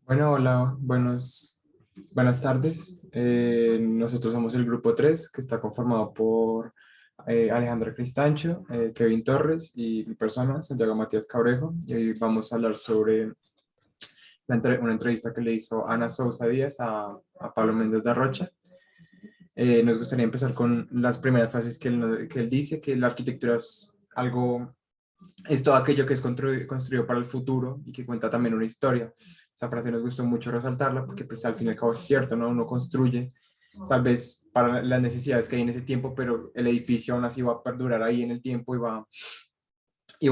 Bueno, hola, buenas tardes. Nosotros somos el grupo 3 que está conformado por Alejandra Cristancho, Kevin Torres y mi persona, Santiago Matías Cabrejo. Y hoy vamos a hablar sobre una entrevista que le hizo Ana Sousa Díaz a Pablo Méndez de Rocha. Nos gustaría empezar con las primeras frases que él dice, que la arquitectura es todo aquello que es construido para el futuro y que cuenta también una historia. Esa frase nos gustó mucho resaltarla porque pues al fin y al cabo es cierto, ¿no? Uno construye tal vez para las necesidades que hay en ese tiempo, pero el edificio aún así va a perdurar ahí en el tiempo y va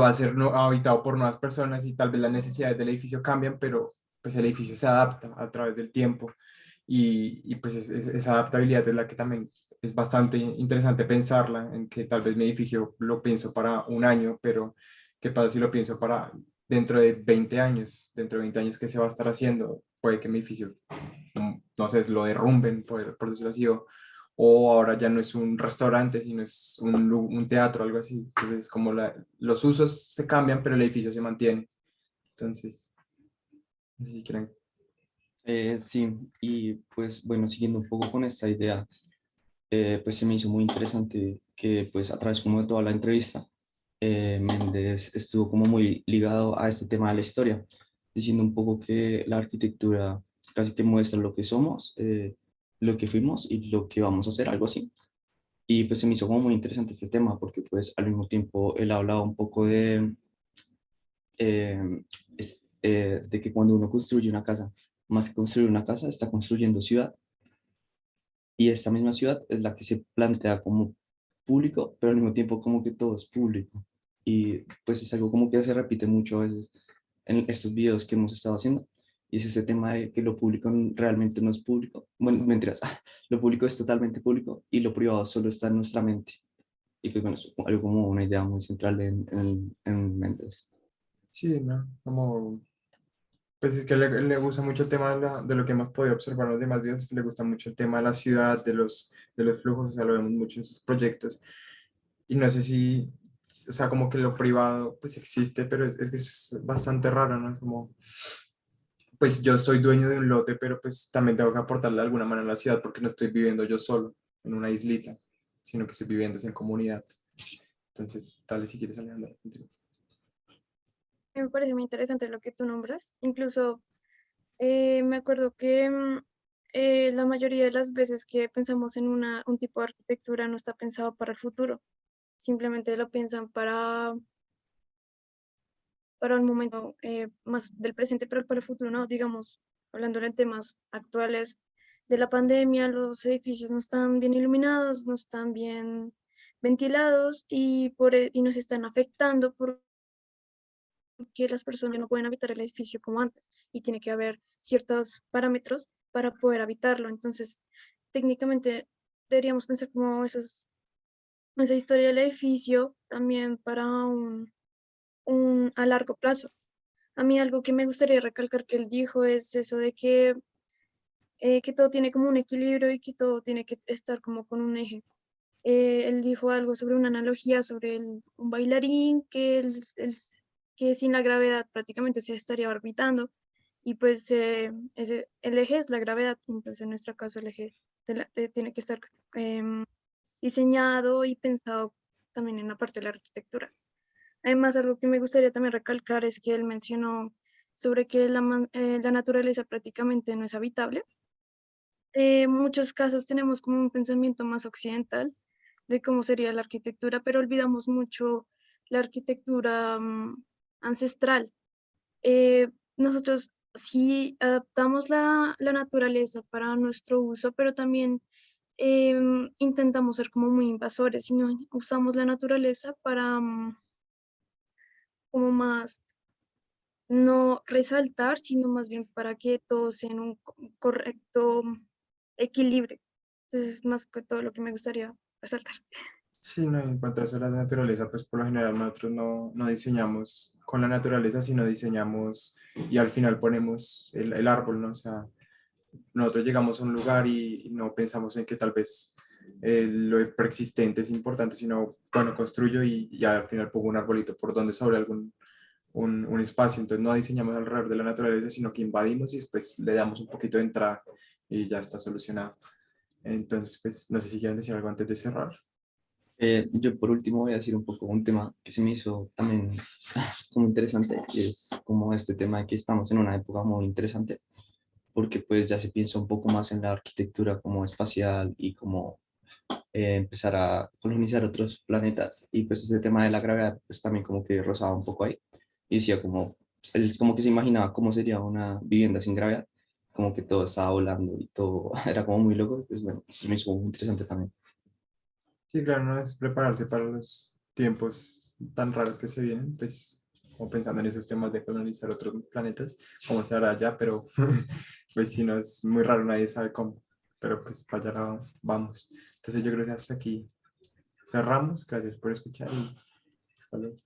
a ser habitado por nuevas personas y tal vez las necesidades del edificio cambian, pero pues el edificio se adapta a través del tiempo y pues esa adaptabilidad es la que también es bastante interesante pensarla, en que tal vez mi edificio lo pienso para un año, pero ¿qué pasa si lo pienso para dentro de 20 años? Dentro de 20 años, ¿qué se va a estar haciendo? Puede que mi edificio, no sé, lo derrumben, por decirlo así, o ahora ya no es un restaurante, sino es un teatro, algo así. Entonces, como los usos se cambian, pero el edificio se mantiene. Entonces, no sé si quieren. Sí, y pues bueno, siguiendo un poco con esta idea, pues se me hizo muy interesante que pues a través como de toda la entrevista, Méndez estuvo como muy ligado a este tema de la historia, diciendo un poco que la arquitectura casi que muestra lo que somos, lo que fuimos y lo que vamos a hacer, algo así. Y pues se me hizo como muy interesante este tema porque pues al mismo tiempo él hablaba un poco eh, de que cuando uno construye una casa, más que construir una casa, está construyendo ciudad. Y esta misma ciudad es la que se plantea como público, pero al mismo tiempo como que todo es público. Y pues es algo como que se repite mucho a veces en estos videos que hemos estado haciendo. Y es ese tema de que lo público realmente no es público. Bueno, mentiras, lo público es totalmente público y lo privado solo está en nuestra mente. Y pues bueno, es algo como una idea muy central en Méndez. Sí, ¿no? Como, pues es que le gusta mucho el tema de lo que hemos podido observar en los demás días, le gusta mucho el tema de la ciudad, de los flujos, o sea, lo vemos mucho en sus proyectos. Y no sé si, o sea, como que lo privado, pues existe, pero es que es bastante raro, ¿no? Como, pues yo soy dueño de un lote, pero pues también tengo que aportarle de alguna manera a la ciudad porque no estoy viviendo yo solo en una islita, sino que estoy viviendo en comunidad. Entonces, dale si quieres, Alejandra. Continúa. Me parece muy interesante lo que tú nombras. Incluso me acuerdo que la mayoría de las veces que pensamos en un tipo de arquitectura no está pensado para el futuro. Simplemente lo piensan para un momento más del presente, pero para el futuro no. Digamos, hablando de temas actuales de la pandemia, los edificios no están bien iluminados, no están bien ventilados y nos están afectando que las personas no pueden habitar el edificio como antes y tiene que haber ciertos parámetros para poder habitarlo. Entonces, técnicamente deberíamos pensar como esa historia del edificio también para a largo plazo. A mí algo que me gustaría recalcar que él dijo es eso de que todo tiene como un equilibrio y que todo tiene que estar como con un eje. Él dijo algo sobre una analogía sobre un bailarín que sin la gravedad prácticamente se estaría orbitando y pues el eje es la gravedad, entonces en nuestro caso el eje tiene que estar diseñado y pensado también en la parte de la arquitectura. Además, algo que me gustaría también recalcar es que él mencionó sobre que la naturaleza prácticamente no es habitable. En muchos casos tenemos como un pensamiento más occidental de cómo sería la arquitectura, pero olvidamos mucho la arquitectura ancestral. Nosotros sí adaptamos la naturaleza para nuestro uso, pero también intentamos ser como muy invasores y no usamos la naturaleza para como más no resaltar, sino más bien para que todo sea en un correcto equilibrio. Entonces, es más que todo lo que me gustaría resaltar. Sí, no, en cuanto a eso, la naturaleza, pues por lo general nosotros no diseñamos con la naturaleza, sino diseñamos y al final ponemos el árbol, ¿no? O sea, nosotros llegamos a un lugar y no pensamos en que tal vez lo preexistente es importante, sino, bueno, construyo y al final pongo un arbolito por donde sobre un espacio, entonces no diseñamos alrededor de la naturaleza, sino que invadimos y después le damos un poquito de entrada y ya está solucionado. Entonces, pues no sé si quieren decir algo antes de cerrar. Yo por último voy a decir un poco un tema que se me hizo también como interesante, y es como este tema de que estamos en una época muy interesante, porque pues ya se piensa un poco más en la arquitectura como espacial y como empezar a colonizar otros planetas, y pues ese tema de la gravedad pues también como que rozaba un poco ahí, y decía como, él como que se imaginaba cómo sería una vivienda sin gravedad, como que todo estaba volando y todo era como muy loco, pues bueno, eso me hizo muy interesante también. Sí, claro, no es prepararse para los tiempos tan raros que se vienen, pues como pensando en esos temas de colonizar otros planetas, cómo se hará allá, pero pues si no es muy raro, nadie sabe cómo, pero pues para allá vamos. Entonces yo creo que hasta aquí cerramos, gracias por escuchar y hasta luego.